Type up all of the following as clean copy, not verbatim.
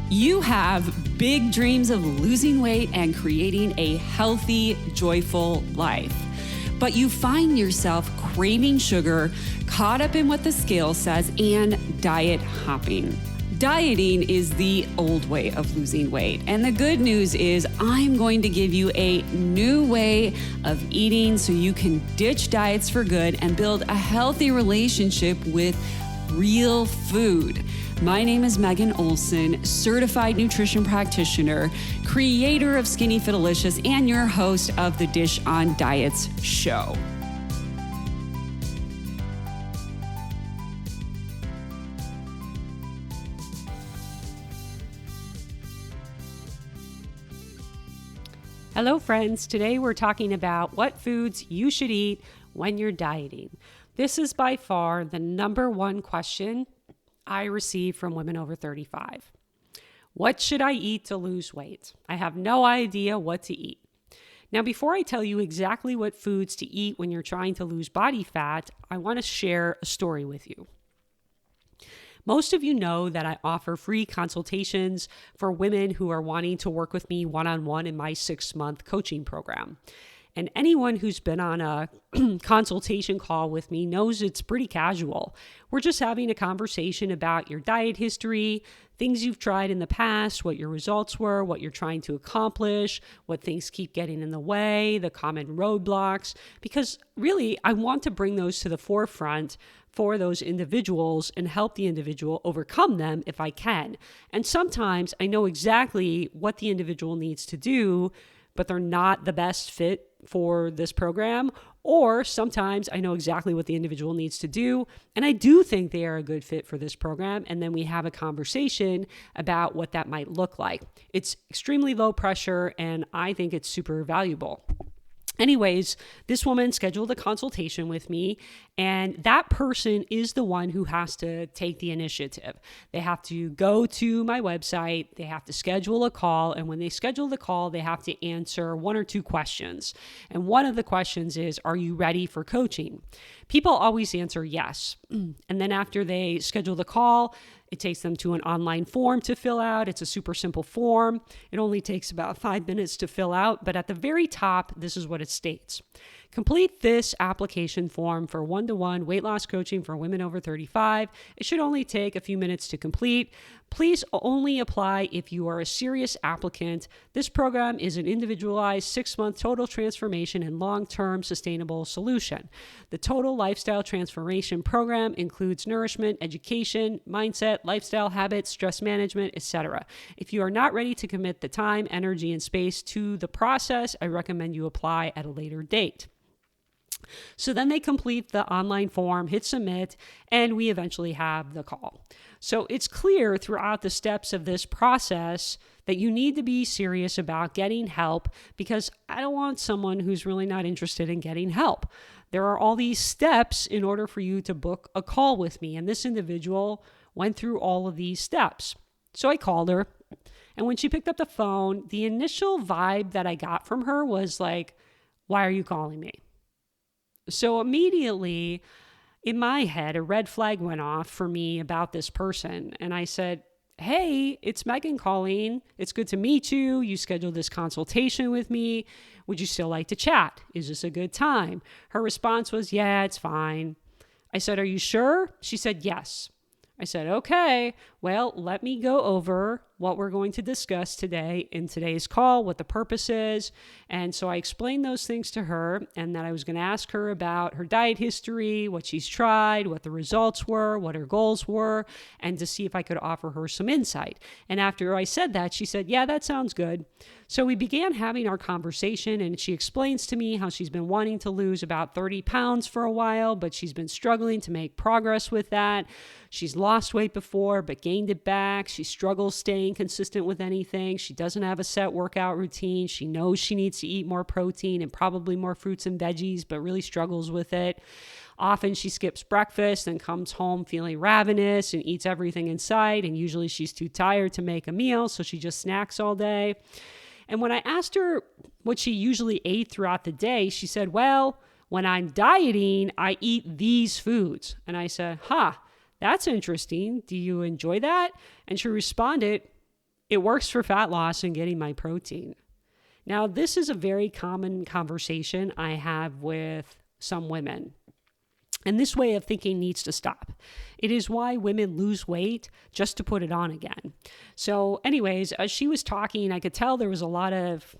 You have big dreams of losing weight and creating a healthy, joyful life. But you find yourself craving sugar, caught up in what the scale says, and diet hopping. Dieting is the old way of losing weight. And the good news is I'm going to give you a new way of eating so you can ditch diets for good and build a healthy relationship with real food. My name is Megan Olson, certified nutrition practitioner, creator of Skinny Fitalicious, and your host of the Dish on Diets show. Hello friends, today we're talking about what foods you should eat when you're dieting. This is by far the number one question I receive from women over 35. What should I eat to lose weight? I have no idea what to eat. Now, before I tell you exactly what foods to eat when you're trying to lose body fat, I want to share a story with you. Most of you know that I offer free consultations for women who are wanting to work with me one-on-one in my 6-month coaching program. And anyone who's been on a consultation call with me knows it's pretty casual. We're just having a conversation about your diet history, things you've tried in the past, what your results were, what you're trying to accomplish, what things keep getting in the way, the common roadblocks, because really I want to bring those to the forefront for those individuals and help the individual overcome them if I can. And sometimes I know exactly what the individual needs to do, but they're not the best fit for this program. Or sometimes I know exactly what the individual needs to do, and I do think they are a good fit for this program. And then we have a conversation about what that might look like. It's extremely low pressure, and I think it's super valuable. Anyways, this woman scheduled a consultation with me, and that person is the one who has to take the initiative. They have to go to my website, they have to schedule a call, and when they schedule the call, they have to answer 1 or 2 questions. And one of the questions is, are you ready for coaching? People always answer yes. And then after they schedule the call, it takes them to an online form to fill out. It's a super simple form. It only takes about 5 minutes to fill out, but at the very top, this is what it states. Complete this application form for one-to-one weight loss coaching for women over 35. It should only take a few minutes to complete. Please only apply if you are a serious applicant. This program is an individualized 6-month total transformation and long-term sustainable solution. The total lifestyle transformation program includes nourishment, education, mindset, lifestyle habits, stress management, etc. If you are not ready to commit the time, energy, and space to the process, I recommend you apply at a later date. So then they complete the online form, hit submit, and we eventually have the call. So it's clear throughout the steps of this process that you need to be serious about getting help, because I don't want someone who's really not interested in getting help. There are all these steps in order for you to book a call with me, and this individual went through all of these steps. So I called her, and when she picked up the phone, the initial vibe that I got from her was like, "Why are you calling me?" So immediately in my head, a red flag went off for me about this person. And I said, "Hey, it's Megan calling. It's good to meet you. You scheduled this consultation with me. Would you still like to chat? Is this a good time?" Her response was, "Yeah, it's fine." I said, "Are you sure?" She said, "Yes." I said, "Okay, well, let me go over what we're going to discuss today in today's call, what the purpose is." And so I explained those things to her, and that I was going to ask her about her diet history, what she's tried, what the results were, what her goals were, and to see if I could offer her some insight. And after I said that, she said, "Yeah, that sounds good." So we began having our conversation, and she explains to me how she's been wanting to lose about 30 pounds for a while, but she's been struggling to make progress with that. She's lost weight before, but gained it back. She struggles staying consistent with anything. She doesn't have a set workout routine. She knows she needs to eat more protein and probably more fruits and veggies, but really struggles with it. Often she skips breakfast and comes home feeling ravenous and eats everything in sight. And usually she's too tired to make a meal, so she just snacks all day. And when I asked her what she usually ate throughout the day, she said, "Well, when I'm dieting, I eat these foods." And I said, "That's interesting. Do you enjoy that?" And she responded, It works for fat loss and getting my protein. Now, this is a very common conversation I have with some women. And this way of thinking needs to stop. It is why women lose weight just to put it on again. So anyways, as she was talking, I could tell there was a lot of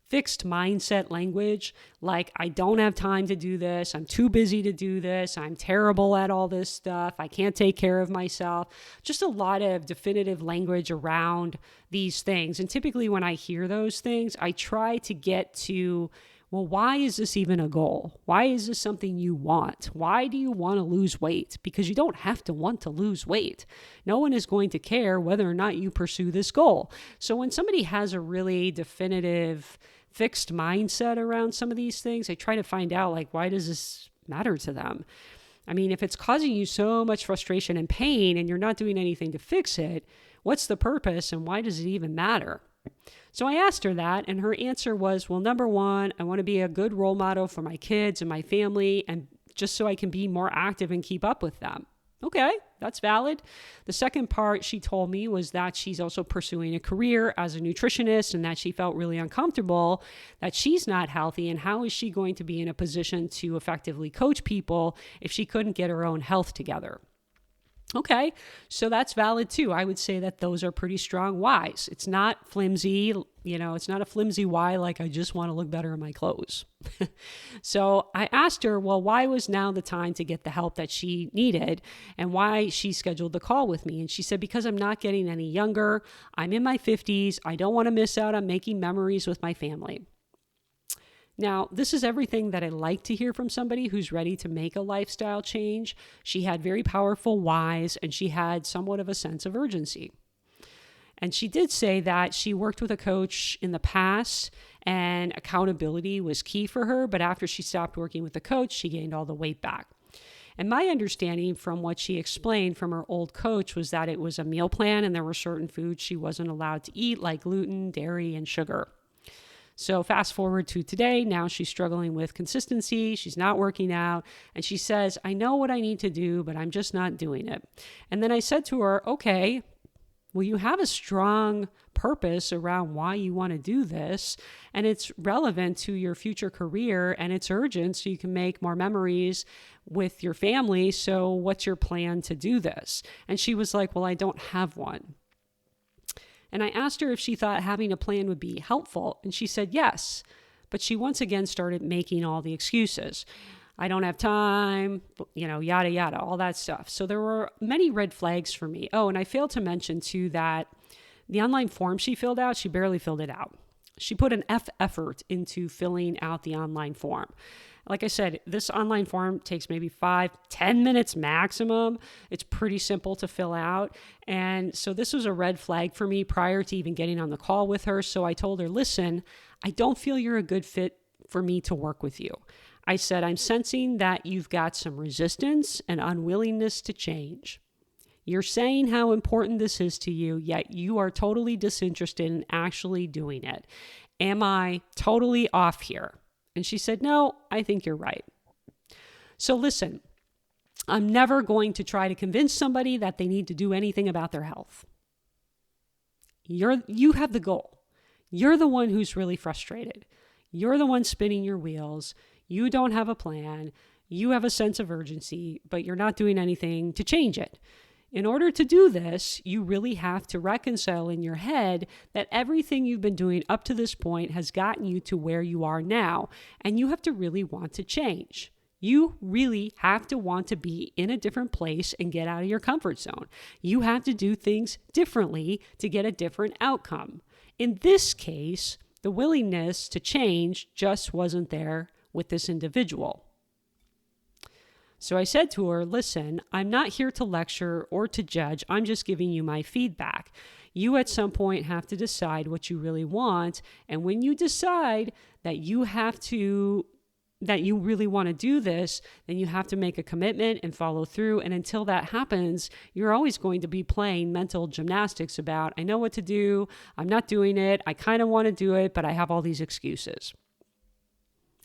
fixed mindset language, like, I don't have time to do this. I'm too busy to do this. I'm terrible at all this stuff. I can't take care of myself. Just a lot of definitive language around these things. And typically when I hear those things, I try to get to, well, why is this even a goal? Why is this something you want? Why do you want to lose weight? Because you don't have to want to lose weight. No one is going to care whether or not you pursue this goal. So when somebody has a really definitive fixed mindset around some of these things, I try to find out, like, why does this matter to them? I mean, if it's causing you so much frustration and pain and you're not doing anything to fix it, what's the purpose and why does it even matter? So I asked her that, and her answer was, well, number one, I want to be a good role model for my kids and my family, and just so I can be more active and keep up with them. Okay, that's valid. The second part she told me was that she's also pursuing a career as a nutritionist and that she felt really uncomfortable, that she's not healthy, and how is she going to be in a position to effectively coach people if she couldn't get her own health together? Okay, so that's valid too. I would say that those are pretty strong whys. It's not flimsy, it's not a flimsy why like I just want to look better in my clothes. So I asked her, well, why was now the time to get the help that she needed and why she scheduled the call with me? And she said, because I'm not getting any younger. I'm in my 50s. I don't want to miss out on making memories with my family. Now, this is everything that I like to hear from somebody who's ready to make a lifestyle change. She had very powerful whys, and she had somewhat of a sense of urgency. And she did say that she worked with a coach in the past and accountability was key for her, but after she stopped working with the coach, she gained all the weight back. And my understanding from what she explained from her old coach was that it was a meal plan and there were certain foods she wasn't allowed to eat, like gluten, dairy, and sugar. So fast forward to today, now she's struggling with consistency, she's not working out, and she says, I know what I need to do, but I'm just not doing it. And then I said to her, okay, well, you have a strong purpose around why you want to do this, and it's relevant to your future career, and it's urgent so you can make more memories with your family. So what's your plan to do this? And she was like, well, I don't have one. And I asked her if she thought having a plan would be helpful, and she said yes. But she once again started making all the excuses. I don't have time, yada, yada, all that stuff. So there were many red flags for me. Oh, and I failed to mention too that the online form she filled out, she barely filled it out. She put an effort into filling out the online form. Like I said, this online form takes maybe 5-10 minutes maximum. It's pretty simple to fill out. And so this was a red flag for me prior to even getting on the call with her. So I told her, listen, I don't feel you're a good fit for me to work with you. I said, I'm sensing that you've got some resistance and unwillingness to change. You're saying how important this is to you, yet you are totally disinterested in actually doing it. Am I totally off here? And she said, no, I think you're right. So listen, I'm never going to try to convince somebody that they need to do anything about their health. You have the goal. You're the one who's really frustrated. You're the one spinning your wheels. You don't have a plan. You have a sense of urgency, but you're not doing anything to change it. In order to do this, you really have to reconcile in your head that everything you've been doing up to this point has gotten you to where you are now, and you have to really want to change. You really have to want to be in a different place and get out of your comfort zone. You have to do things differently to get a different outcome. In this case, the willingness to change just wasn't there with this individual. So I said to her, listen, I'm not here to lecture or to judge. I'm just giving you my feedback. You at some point have to decide what you really want. And when you decide that you really want to do this, then you have to make a commitment and follow through. And until that happens, you're always going to be playing mental gymnastics about, I know what to do. I'm not doing it. I kind of want to do it, but I have all these excuses.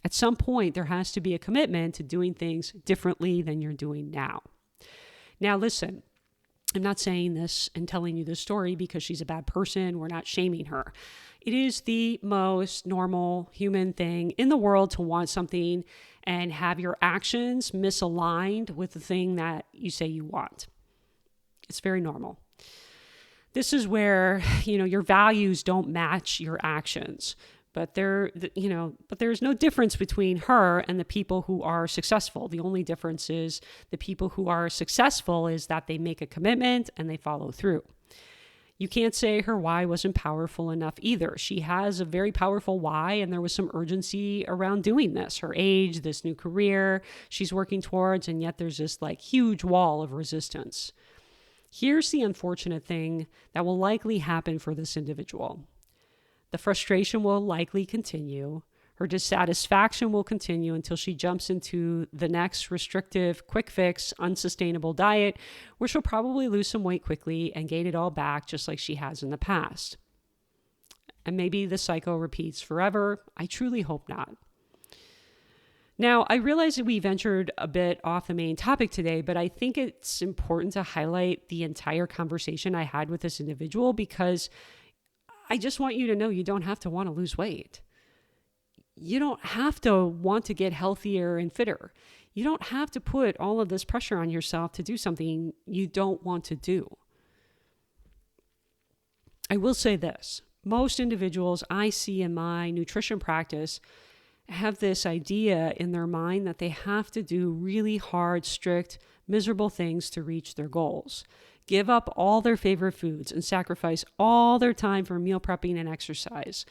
At some point, there has to be a commitment to doing things differently than you're doing now. Now, listen, I'm not saying this and telling you this story because she's a bad person. We're not shaming her. It is the most normal human thing in the world to want something and have your actions misaligned with the thing that you say you want. It's very normal. This is where, your values don't match your actions. But there's no difference between her and the people who are successful. The only difference is the people who are successful is that they make a commitment and they follow through. You can't say her why wasn't powerful enough either. She has a very powerful why, and there was some urgency around doing this. Her age, this new career she's working towards, and yet there's this huge wall of resistance. Here's the unfortunate thing that will likely happen for this individual. The frustration will likely continue. Her dissatisfaction will continue until she jumps into the next restrictive, quick fix, unsustainable diet, where she'll probably lose some weight quickly and gain it all back just like she has in the past. And maybe the cycle repeats forever. I truly hope not. Now, I realize that we ventured a bit off the main topic today, but I think it's important to highlight the entire conversation I had with this individual because I just want you to know you don't have to want to lose weight. You don't have to want to get healthier and fitter. You don't have to put all of this pressure on yourself to do something you don't want to do. I will say this. Most individuals I see in my nutrition practice have this idea in their mind that they have to do really hard, strict, miserable things to reach their goals. Give up all their favorite foods and sacrifice all their time for meal prepping and exercise.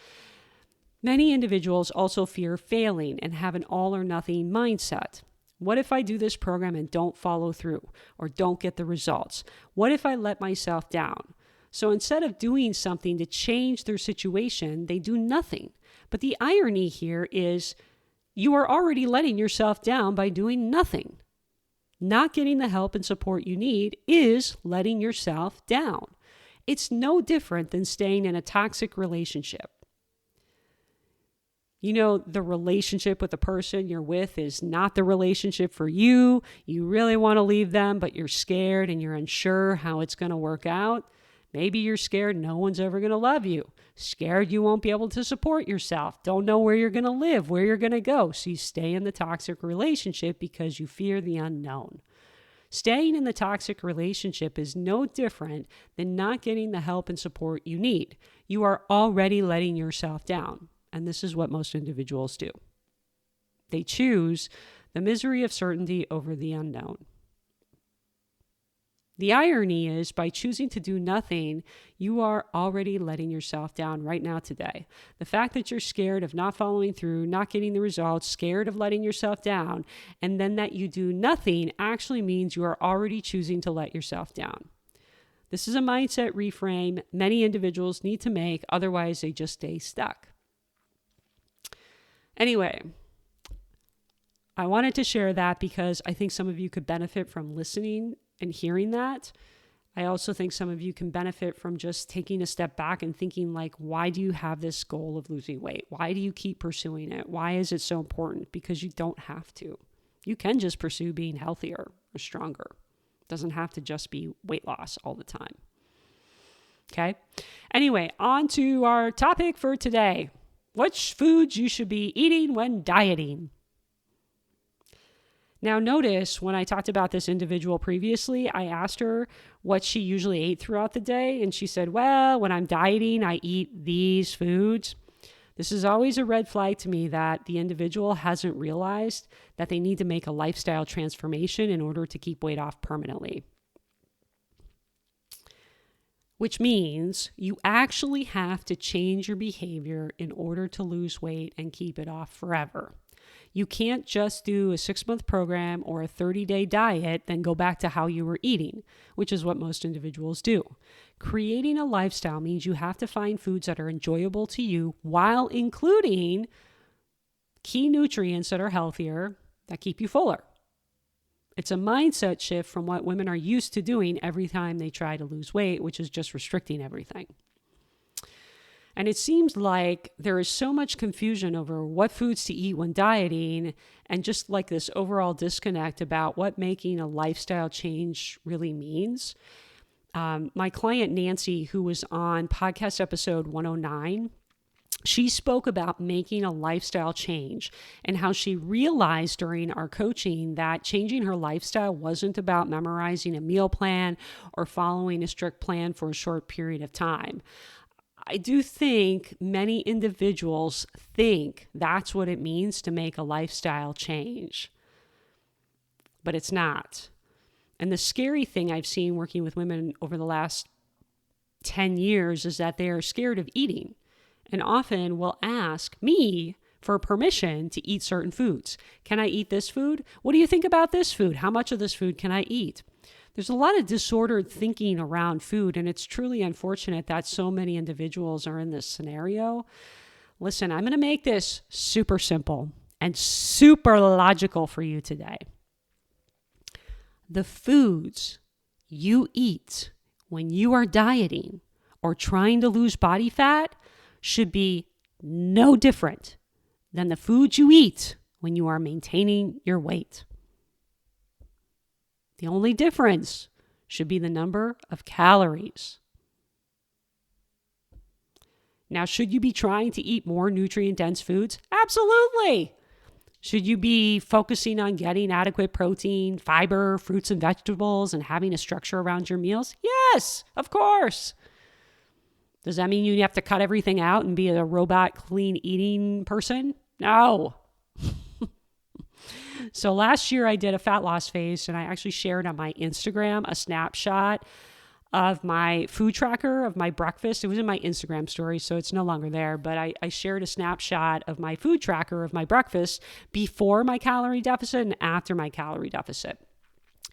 Many individuals also fear failing and have an all or nothing mindset. What if I do this program and don't follow through or don't get the results? What if I let myself down? So instead of doing something to change their situation, they do nothing. But the irony here is you are already letting yourself down by doing nothing. Not getting the help and support you need is letting yourself down. It's no different than staying in a toxic relationship. The relationship with the person you're with is not the relationship for you. You really want to leave them, but you're scared and you're unsure how it's going to work out. Maybe you're scared no one's ever going to love you. Scared you won't be able to support yourself. Don't know where you're going to live, where you're going to go. So you stay in the toxic relationship because you fear the unknown. Staying in the toxic relationship is no different than not getting the help and support you need. You are already letting yourself down. And this is what most individuals do. They choose the misery of certainty over the unknown. The irony is, by choosing to do nothing, you are already letting yourself down right now today. The fact that you're scared of not following through, not getting the results, scared of letting yourself down, and then that you do nothing actually means you are already choosing to let yourself down. This is a mindset reframe many individuals need to make, otherwise they just stay stuck. Anyway, I wanted to share that because I think some of you could benefit from listening and hearing that. I also think some of you can benefit from just taking a step back and thinking why do you have this goal of losing weight? Why do you keep pursuing it? Why is it so important? Because you don't have to. You can just pursue being healthier or stronger. It doesn't have to just be weight loss all the time. Okay. Anyway, on to our topic for today. Which foods you should be eating when dieting? Now notice when I talked about this individual previously, I asked her what she usually ate throughout the day. And she said, well, when I'm dieting, I eat these foods. This is always a red flag to me that the individual hasn't realized that they need to make a lifestyle transformation in order to keep weight off permanently. Which means you actually have to change your behavior in order to lose weight and keep it off forever. You can't just do a 6-month program or a 30-day diet, then go back to how you were eating, which is what most individuals do. Creating a lifestyle means you have to find foods that are enjoyable to you while including key nutrients that are healthier, that keep you fuller. It's a mindset shift from what women are used to doing every time they try to lose weight, which is just restricting everything. And it seems like there is so much confusion over what foods to eat when dieting and just this overall disconnect about what making a lifestyle change really means. My client, Nancy, who was on podcast episode 109, she spoke about making a lifestyle change and how she realized during our coaching that changing her lifestyle wasn't about memorizing a meal plan or following a strict plan for a short period of time. I do think many individuals think that's what it means to make a lifestyle change, but it's not. And the scary thing I've seen working with women over the last 10 years is that they are scared of eating and often will ask me for permission to eat certain foods. Can I eat this food? What do you think about this food? How much of this food can I eat? There's a lot of disordered thinking around food, and it's truly unfortunate that so many individuals are in this scenario. Listen, I'm going to make this super simple and super logical for you today. The foods you eat when you are dieting or trying to lose body fat should be no different than the foods you eat when you are maintaining your weight. The only difference should be the number of calories. Now, should you be trying to eat more nutrient-dense foods? Absolutely. Should you be focusing on getting adequate protein, fiber, fruits and vegetables, and having a structure around your meals? Yes, of course. Does that mean you have to cut everything out and be a robot clean eating person? No. So last year I did a fat loss phase, and I actually shared on my Instagram a snapshot of my food tracker of my breakfast. It was in my Instagram story, so it's no longer there, but I shared a snapshot of my food tracker of my breakfast before my calorie deficit and after my calorie deficit.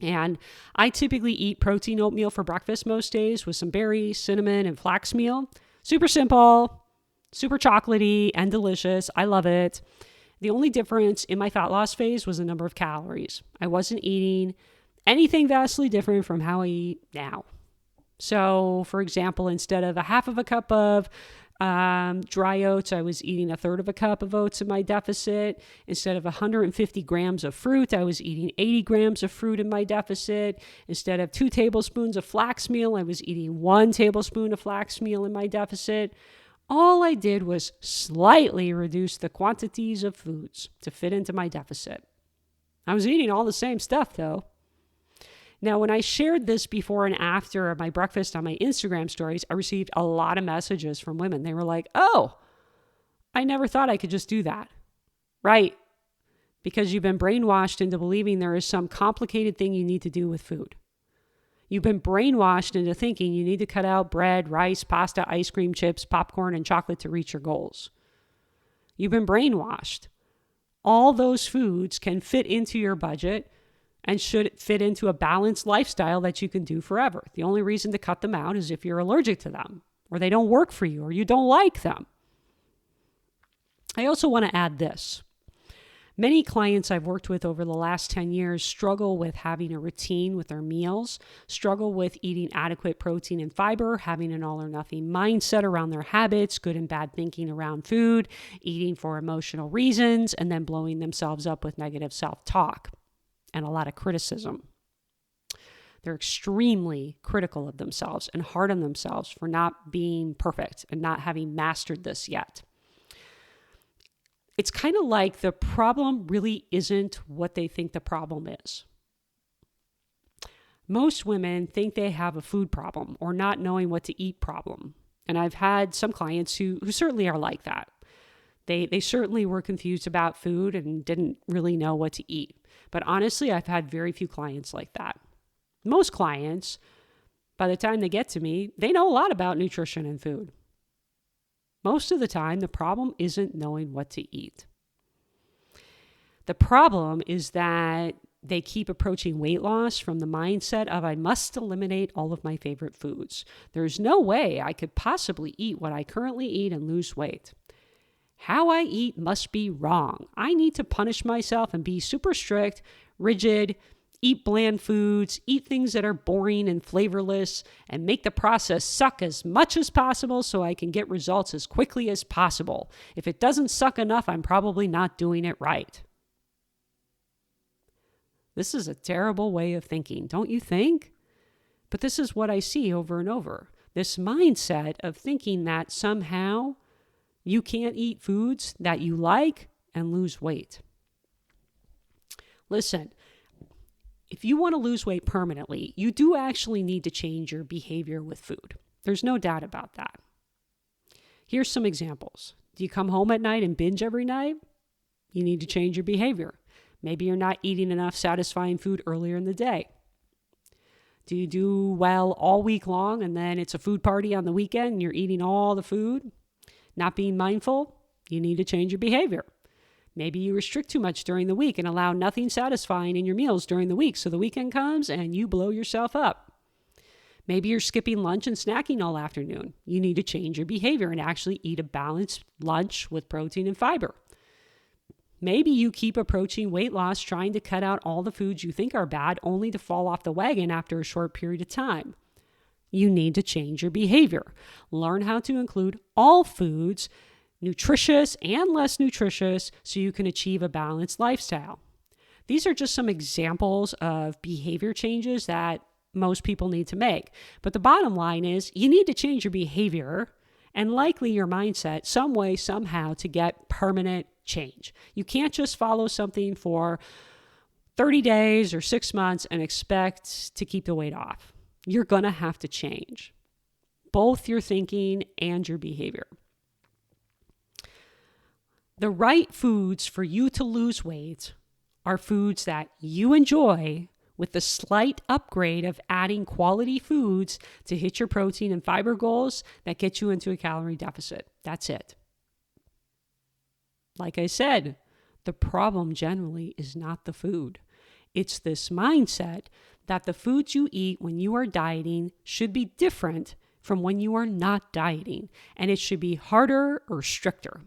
And I typically eat protein oatmeal for breakfast most days with some berries, cinnamon, and flax meal. Super simple, super chocolatey, and delicious. I love it. The only difference in my fat loss phase was the number of calories. I wasn't eating anything vastly different from how I eat now. So, for example, instead of a half of a cup of dry oats, I was eating a third of a cup of oats in my deficit. Instead of 150 grams of fruit, I was eating 80 grams of fruit in my deficit. Instead of 2 tablespoons of flax meal, I was eating 1 tablespoon of flax meal in my deficit. All I did was slightly reduce the quantities of foods to fit into my deficit. I was eating all the same stuff, though. Now, when I shared this before and after my breakfast on my Instagram stories, I received a lot of messages from women. They were like, oh, I never thought I could just do that. Right. Because you've been brainwashed into believing there is some complicated thing you need to do with food. You've been brainwashed into thinking you need to cut out bread, rice, pasta, ice cream, chips, popcorn, and chocolate to reach your goals. You've been brainwashed. All those foods can fit into your budget and should fit into a balanced lifestyle that you can do forever. The only reason to cut them out is if you're allergic to them, or they don't work for you, or you don't like them. I also want to add this. Many clients I've worked with over the last 10 years struggle with having a routine with their meals, struggle with eating adequate protein and fiber, having an all or nothing mindset around their habits, good and bad thinking around food, eating for emotional reasons, and then blowing themselves up with negative self-talk and a lot of criticism. They're extremely critical of themselves and hard on themselves for not being perfect and not having mastered this yet. It's kind of like the problem really isn't what they think the problem is. Most women think they have a food problem or not knowing what to eat problem. And I've had some clients who certainly are like that. They certainly were confused about food and didn't really know what to eat. But honestly, I've had very few clients like that. Most clients, by the time they get to me, they know a lot about nutrition and food. Most of the time, the problem isn't knowing what to eat. The problem is that they keep approaching weight loss from the mindset of, I must eliminate all of my favorite foods. There's no way I could possibly eat what I currently eat and lose weight. How I eat must be wrong. I need to punish myself and be super strict, rigid, eat bland foods, eat things that are boring and flavorless, and make the process suck as much as possible so I can get results as quickly as possible. If it doesn't suck enough, I'm probably not doing it right. This is a terrible way of thinking, don't you think? But this is what I see over and over. This mindset of thinking that somehow you can't eat foods that you like and lose weight. Listen, if you want to lose weight permanently, you do actually need to change your behavior with food. There's no doubt about that. Here's some examples. Do you come home at night and binge every night? You need to change your behavior. Maybe you're not eating enough satisfying food earlier in the day. Do you do well all week long and then it's a food party on the weekend and you're eating all the food? Not being mindful? You need to change your behavior. Maybe you restrict too much during the week and allow nothing satisfying in your meals during the week, so the weekend comes and you blow yourself up. Maybe you're skipping lunch and snacking all afternoon. You need to change your behavior and actually eat a balanced lunch with protein and fiber. Maybe you keep approaching weight loss trying to cut out all the foods you think are bad only to fall off the wagon after a short period of time. You need to change your behavior. Learn how to include all foods, nutritious and less nutritious, so you can achieve a balanced lifestyle. These are just some examples of behavior changes that most people need to make. But the bottom line is you need to change your behavior and likely your mindset some way, somehow to get permanent change. You can't just follow something for 30 days or 6 months and expect to keep the weight off. You're going to have to change both your thinking and your behavior. The right foods for you to lose weight are foods that you enjoy, with the slight upgrade of adding quality foods to hit your protein and fiber goals that get you into a calorie deficit. That's it. Like I said, the problem generally is not the food. It's this mindset that the foods you eat when you are dieting should be different from when you are not dieting, and it should be harder or stricter.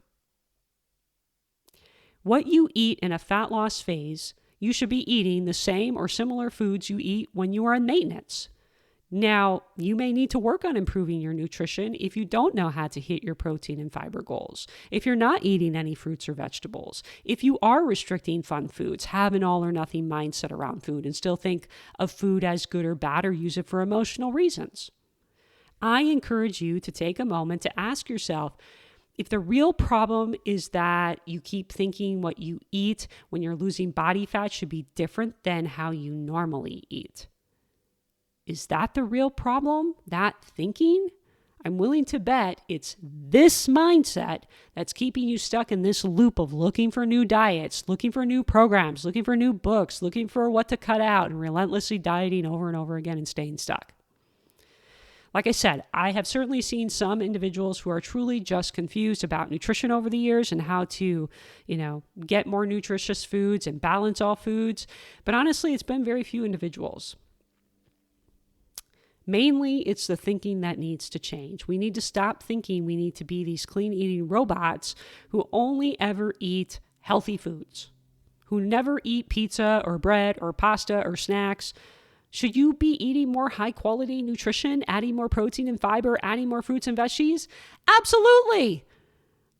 What you eat in a fat loss phase, you should be eating the same or similar foods you eat when you are in maintenance. Now, you may need to work on improving your nutrition if you don't know how to hit your protein and fiber goals, if you're not eating any fruits or vegetables, if you are restricting fun foods, have an all or nothing mindset around food, and still think of food as good or bad or use it for emotional reasons. I encourage you to take a moment to ask yourself, if the real problem is that you keep thinking what you eat when you're losing body fat should be different than how you normally eat. Is that the real problem? That thinking? I'm willing to bet it's this mindset that's keeping you stuck in this loop of looking for new diets, looking for new programs, looking for new books, looking for what to cut out, and relentlessly dieting over and over again and staying stuck. Like I said, I have certainly seen some individuals who are truly just confused about nutrition over the years and how to, get more nutritious foods and balance all foods. But honestly, it's been very few individuals. Mainly, it's the thinking that needs to change. We need to stop thinking we need to be these clean eating robots who only ever eat healthy foods, who never eat pizza or bread or pasta or snacks. Should you be eating more high quality nutrition, adding more protein and fiber, adding more fruits and veggies? Absolutely.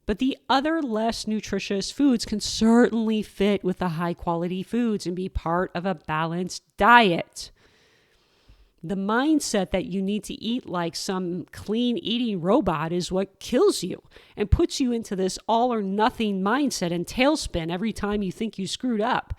But the other less nutritious foods can certainly fit with the high quality foods and be part of a balanced diet. The mindset that you need to eat like some clean eating robot is what kills you and puts you into this all or nothing mindset and tailspin every time you think you screwed up.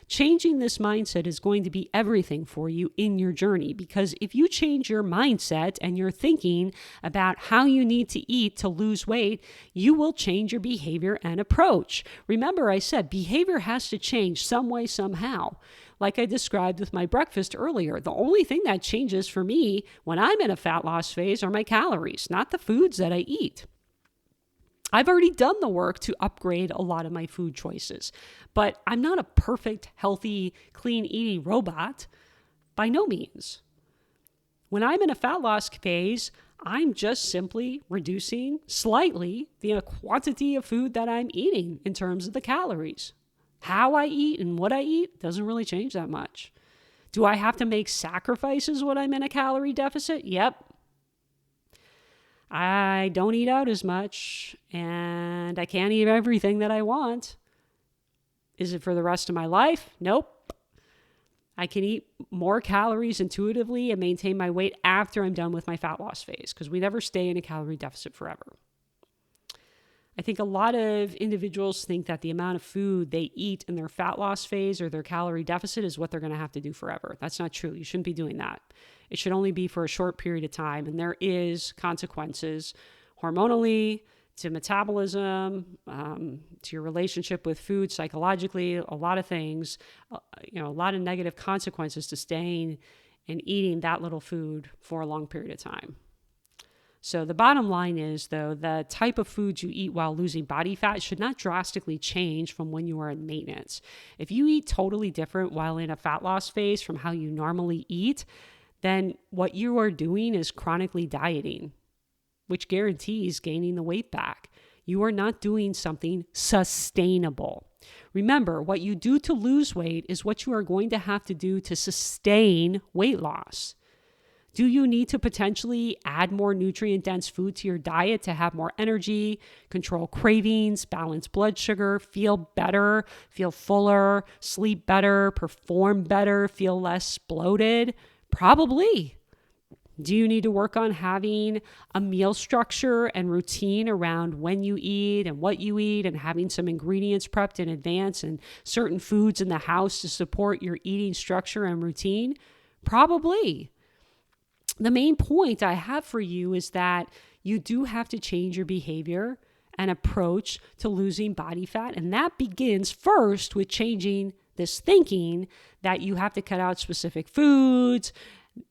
Changing this mindset is going to be everything for you in your journey, because if you change your mindset and your thinking about how you need to eat to lose weight, you will change your behavior and approach. Remember, I said behavior has to change some way, somehow. Like I described with my breakfast earlier, the only thing that changes for me when I'm in a fat loss phase are my calories, not the foods that I eat. I've already done the work to upgrade a lot of my food choices, but I'm not a perfect, healthy, clean eating robot, by no means. When I'm in a fat loss phase, I'm just simply reducing slightly the quantity of food that I'm eating in terms of the calories. How I eat and what I eat doesn't really change that much. Do I have to make sacrifices when I'm in a calorie deficit? Yep. I don't eat out as much, and I can't eat everything that I want. Is it for the rest of my life? Nope. I can eat more calories intuitively and maintain my weight after I'm done with my fat loss phase, because we never stay in a calorie deficit forever. I think a lot of individuals think that the amount of food they eat in their fat loss phase or their calorie deficit is what they're going to have to do forever. That's not true. You shouldn't be doing that. It should only be for a short period of time. And there is consequences hormonally, to metabolism, to your relationship with food, psychologically, a lot of things, a lot of negative consequences to staying and eating that little food for a long period of time. So the bottom line is, though, the type of foods you eat while losing body fat should not drastically change from when you are in maintenance. If you eat totally different while in a fat loss phase from how you normally eat, then what you are doing is chronically dieting, which guarantees gaining the weight back. You are not doing something sustainable. Remember, what you do to lose weight is what you are going to have to do to sustain weight loss. Do you need to potentially add more nutrient-dense food to your diet to have more energy, control cravings, balance blood sugar, feel better, feel fuller, sleep better, perform better, feel less bloated? Probably. Do you need to work on having a meal structure and routine around when you eat and what you eat, and having some ingredients prepped in advance and certain foods in the house to support your eating structure and routine? Probably. The main point I have for you is that you do have to change your behavior and approach to losing body fat. And that begins first with changing this thinking that you have to cut out specific foods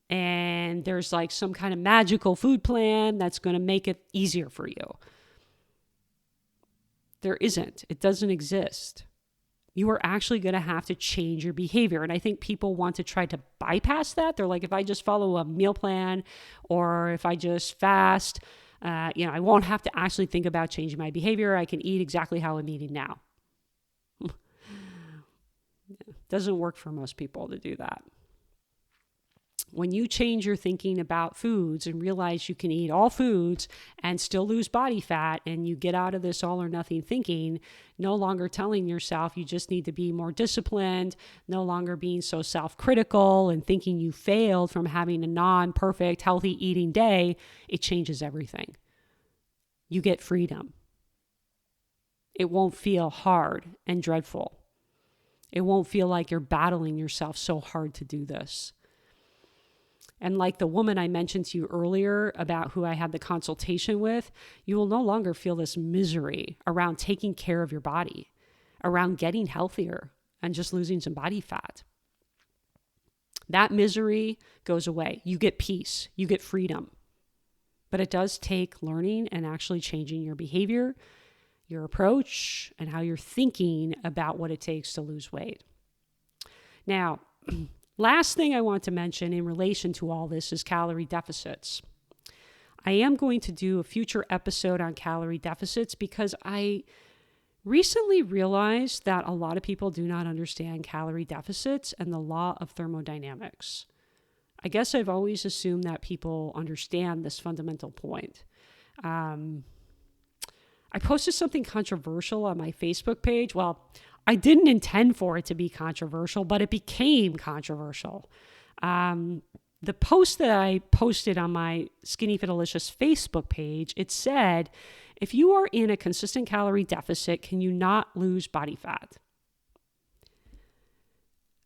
and there's like some kind of magical food plan that's going to make it easier for you. There isn't. It doesn't exist. You are actually going to have to change your behavior. And I think people want to try to bypass that. They're like, if I just follow a meal plan or if I just fast, I won't have to actually think about changing my behavior. I can eat exactly how I'm eating now. It doesn't work for most people to do that. When you change your thinking about foods and realize you can eat all foods and still lose body fat, and you get out of this all or nothing thinking, no longer telling yourself you just need to be more disciplined, no longer being so self-critical and thinking you failed from having a non-perfect healthy eating day, it changes everything. You get freedom. It won't feel hard and dreadful. It won't feel like you're battling yourself so hard to do this. And like the woman I mentioned to you earlier about who I had the consultation with, you will no longer feel this misery around taking care of your body, around getting healthier and just losing some body fat. That misery goes away. You get peace, you get freedom. But it does take learning and actually changing your behavior, your approach, and how you're thinking about what it takes to lose weight. Now, last thing I want to mention in relation to all this is calorie deficits. I am going to do a future episode on calorie deficits because I recently realized that a lot of people do not understand calorie deficits and the law of thermodynamics. I guess I've always assumed that people understand this fundamental point. I posted something controversial on my Facebook page. Well, I didn't intend for it to be controversial, but it became controversial. The post that I posted on my Skinny Fitalicious Facebook page, it said, if you are in a consistent calorie deficit, can you not lose body fat?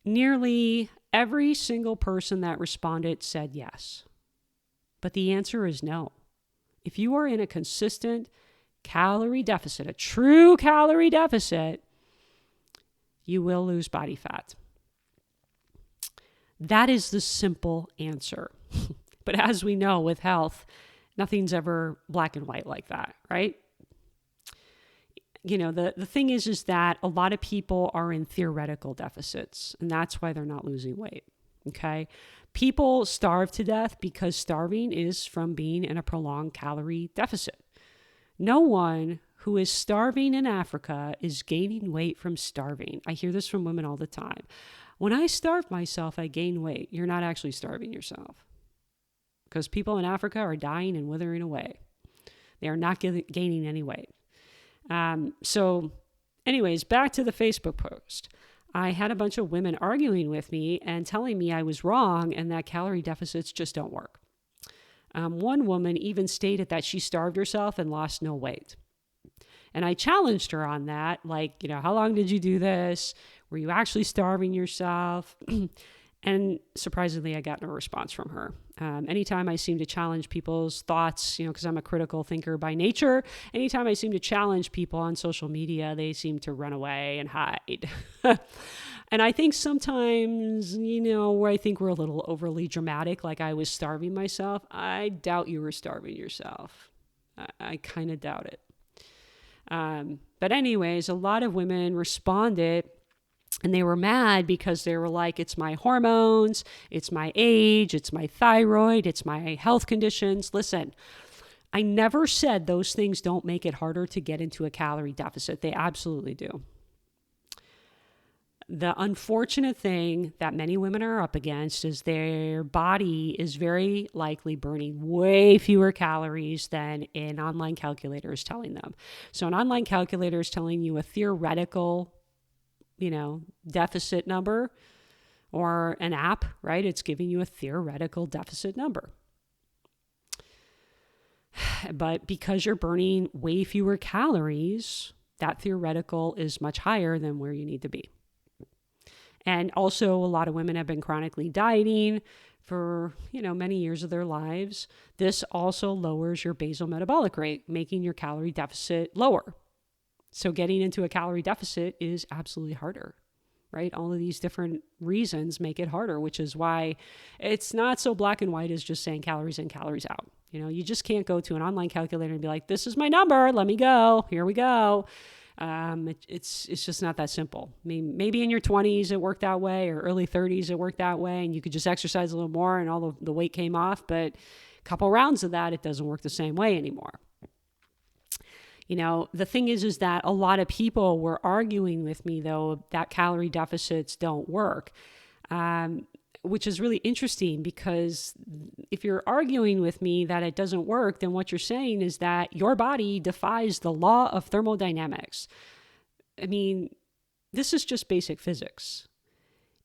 Nearly every single person that responded said yes. But the answer is no. If you are in a consistent calorie deficit, a true calorie deficit, you will lose body fat. That is the simple answer. But as we know with health, nothing's ever black and white like that, right? The thing is that a lot of people are in theoretical deficits, and that's why they're not losing weight, okay? People starve to death because starving is from being in a prolonged calorie deficit. No one who is starving in Africa is gaining weight from starving. I hear this from women all the time. When I starve myself, I gain weight. You're not actually starving yourself because people in Africa are dying and withering away. They are not gaining any weight. So anyways, back to the Facebook post. I had a bunch of women arguing with me and telling me I was wrong and that calorie deficits just don't work. One woman even stated that she starved herself and lost no weight. And I challenged her on that, like, how long did you do this? Were you actually starving yourself? And surprisingly, I got no response from her. Anytime I seem to challenge people's thoughts, because I'm a critical thinker by nature, anytime I seem to challenge people on social media, they seem to run away and hide. And I think sometimes, where I think we're a little overly dramatic, like I was starving myself, I doubt you were starving yourself. I kind of doubt it. But anyways, a lot of women responded and they were mad because they were like, it's my hormones, it's my age, it's my thyroid, it's my health conditions. Listen, I never said those things don't make it harder to get into a calorie deficit. They absolutely do. The unfortunate thing that many women are up against is their body is very likely burning way fewer calories than an online calculator is telling them. So an online calculator is telling you a theoretical, deficit number, or an app, right? It's giving you a theoretical deficit number. But because you're burning way fewer calories, that theoretical is much higher than where you need to be. And also, a lot of women have been chronically dieting for, many years of their lives. This also lowers your basal metabolic rate, making your calorie deficit lower. So getting into a calorie deficit is absolutely harder, right? All of these different reasons make it harder, which is why it's not so black and white as just saying calories in, calories out. You just can't go to an online calculator and be like, this is my number, let me go, here we go. It's just not that simple. I mean, maybe in your 20s it worked that way, or early 30s it worked that way, and you could just exercise a little more and all the weight came off. But a couple rounds of that, it doesn't work the same way anymore. The thing is that a lot of people were arguing with me, though, that calorie deficits don't work, which is really interesting, because if you're arguing with me that it doesn't work, then what you're saying is that your body defies the law of thermodynamics. I mean, this is just basic physics.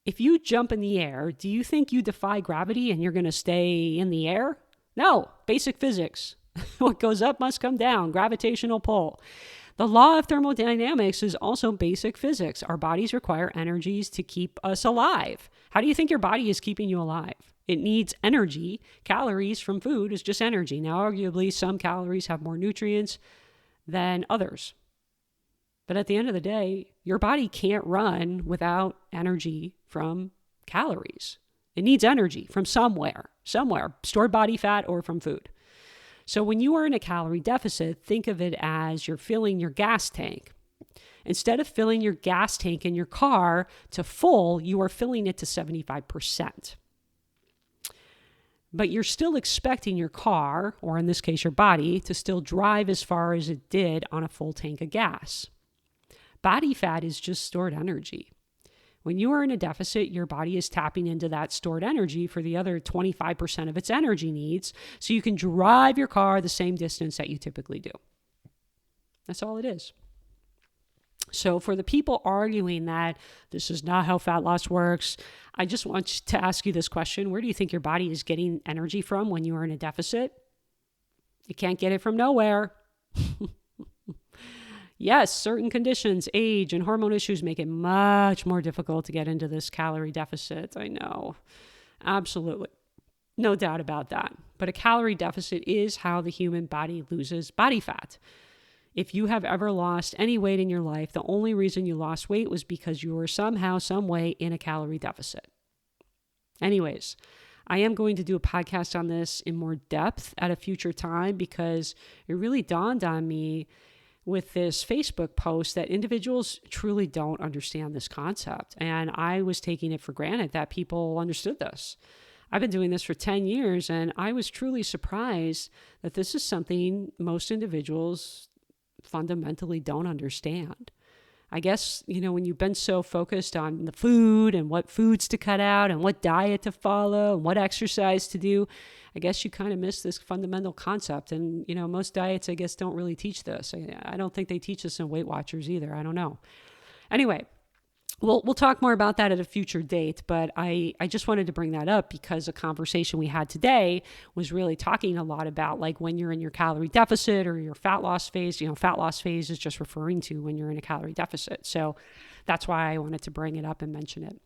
If you jump in the air, do you think you defy gravity and you're going to stay in the air? No, basic physics. What goes up must come down, gravitational pull. The law of thermodynamics is also basic physics. Our bodies require energies to keep us alive. How do you think your body is keeping you alive? It needs energy. Calories from food is just energy. Now, arguably, some calories have more nutrients than others. But at the end of the day, your body can't run without energy from calories. It needs energy from somewhere, stored body fat or from food. So when you are in a calorie deficit, think of it as you're filling your gas tank. Instead of filling your gas tank in your car to full, you are filling it to 75%. But you're still expecting your car, or in this case your body, to still drive as far as it did on a full tank of gas. Body fat is just stored energy. When you are in a deficit, your body is tapping into that stored energy for the other 25% of its energy needs, so you can drive your car the same distance that you typically do. That's all it is. So for the people arguing that this is not how fat loss works, I just want to ask you this question. Where do you think your body is getting energy from when you are in a deficit? You can't get it from nowhere. Yes, certain conditions, age, and hormone issues make it much more difficult to get into this calorie deficit. I know. Absolutely. No doubt about that. But a calorie deficit is how the human body loses body fat. If you have ever lost any weight in your life, the only reason you lost weight was because you were somehow, some way in a calorie deficit. Anyways, I am going to do a podcast on this in more depth at a future time, because it really dawned on me with this Facebook post that individuals truly don't understand this concept. And I was taking it for granted that people understood this. I've been doing this for 10 years, and I was truly surprised that this is something most individuals fundamentally don't understand. I guess, when you've been so focused on the food and what foods to cut out and what diet to follow and what exercise to do, I guess you kind of miss this fundamental concept. And, most diets, I guess, don't really teach this. I don't think they teach this in Weight Watchers either. I don't know. Anyway, we'll talk more about that at a future date, but I just wanted to bring that up because a conversation we had today was really talking a lot about like when you're in your calorie deficit or your fat loss phase. Fat loss phase is just referring to when you're in a calorie deficit. So that's why I wanted to bring it up and mention it.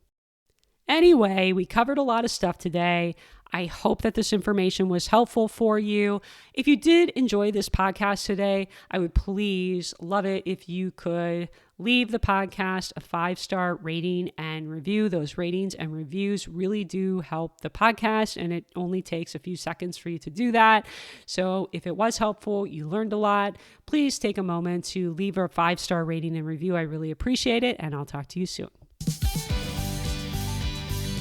Anyway, we covered a lot of stuff today. I hope that this information was helpful for you. If you did enjoy this podcast today, I would please love it if you could leave the podcast a 5-star rating and review. Those ratings and reviews really do help the podcast, and it only takes a few seconds for you to do that. So if it was helpful, you learned a lot, please take a moment to leave a 5-star rating and review. I really appreciate it, and I'll talk to you soon.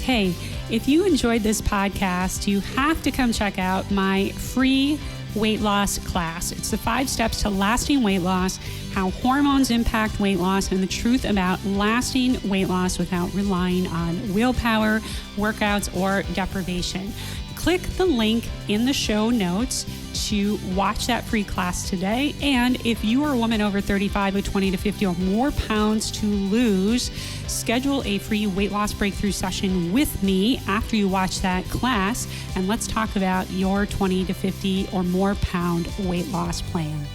Hey, if you enjoyed this podcast, you have to come check out my free weight loss class. It's the 5 steps to lasting weight loss, how hormones impact weight loss, and the truth about lasting weight loss without relying on willpower, workouts, or deprivation. Click the link in the show notes to watch that free class today. And if you are a woman over 35 with 20 to 50 or more pounds to lose, schedule a free weight loss breakthrough session with me after you watch that class. And let's talk about your 20 to 50 or more pound weight loss plan.